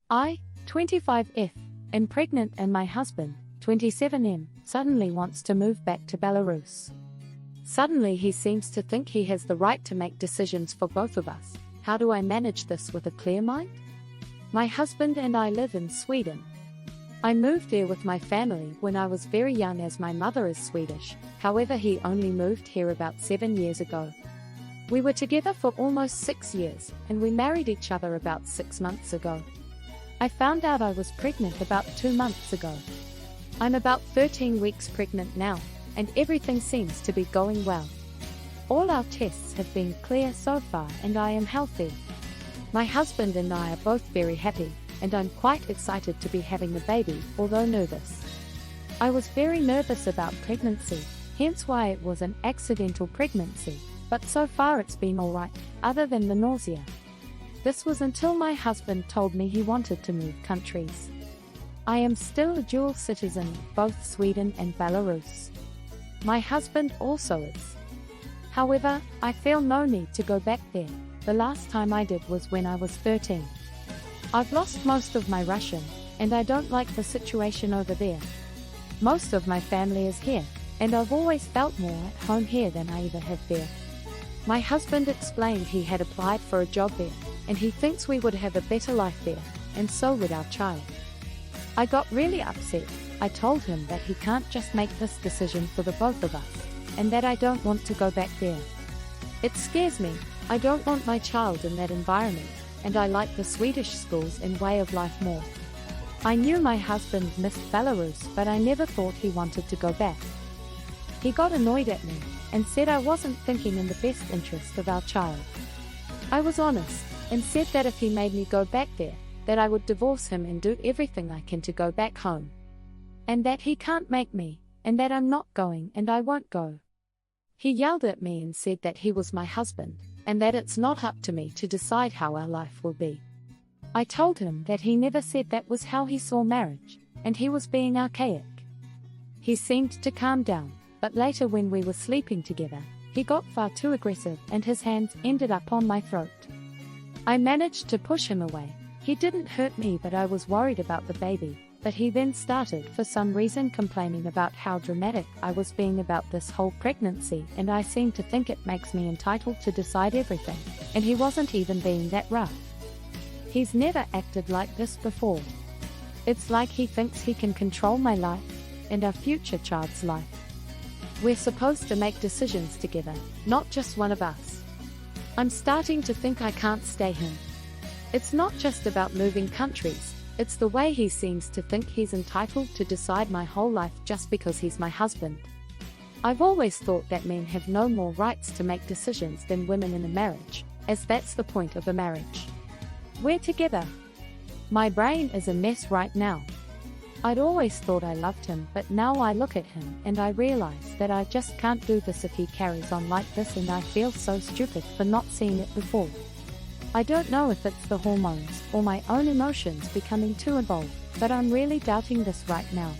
I, 25F, am pregnant and my husband, 27M, suddenly wants to move back to Belarus. Suddenly he seems to think he has the right to make decisions for both of us. How do I manage this with a clear mind? My husband and I live in Sweden. I moved there with my family when I was very young as my mother is Swedish, however he only moved here about 7 years ago. We were together for almost 6 years, and we married each other about 6 months ago. I found out I was pregnant about 2 months ago. I'm about 13 weeks pregnant now, and everything seems to be going well. All our tests have been clear so far and I am healthy. My husband and I are both very happy, and I'm quite excited to be having a baby, although nervous. I was very nervous about pregnancy, hence why it was an accidental pregnancy, but so far it's been alright, other than the nausea. This was until my husband told me he wanted to move countries. I am still a dual citizen of both Sweden and Belarus. My husband also is. However, I feel no need to go back there. The last time I did was when I was 13. I've lost most of my Russian, and I don't like the situation over there. Most of my family is here, and I've always felt more at home here than I ever have there. My husband explained he had applied for a job there, and he thinks we would have a better life there, and so would our child. I got really upset. I told him that he can't just make this decision for the both of us, and that I don't want to go back there. It scares me. I don't want my child in that environment, and I like the Swedish schools and way of life more. I knew my husband missed Belarus, but I never thought he wanted to go back. He got annoyed at me, and said I wasn't thinking in the best interest of our child. I was honest, and said that if he made me go back there, that I would divorce him and do everything I can to go back home. And that he can't make me, and that I'm not going and I won't go. He yelled at me and said that he was my husband, and that it's not up to me to decide how our life will be. I told him that he never said that was how he saw marriage, and he was being archaic. He seemed to calm down, but later when we were sleeping together, he got far too aggressive and his hands ended up on my throat. I managed to push him away. He didn't hurt me, but I was worried about the baby. But he then started for some reason complaining about how dramatic I was being about this whole pregnancy, and I seem to think it makes me entitled to decide everything, and he wasn't even being that rough. He's never acted like this before. It's like he thinks he can control my life, and our future child's life. We're supposed to make decisions together, not just one of us. I'm starting to think I can't stay him. It's not just about moving countries. It's the way he seems to think he's entitled to decide my whole life just because he's my husband. I've always thought that men have no more rights to make decisions than women in a marriage, as that's the point of a marriage. We're together. My brain is a mess right now. I'd always thought I loved him, but now I look at him and I realize that I just can't do this if he carries on like this, and I feel so stupid for not seeing it before. I don't know if it's the hormones or my own emotions becoming too involved, but I'm really doubting this right now.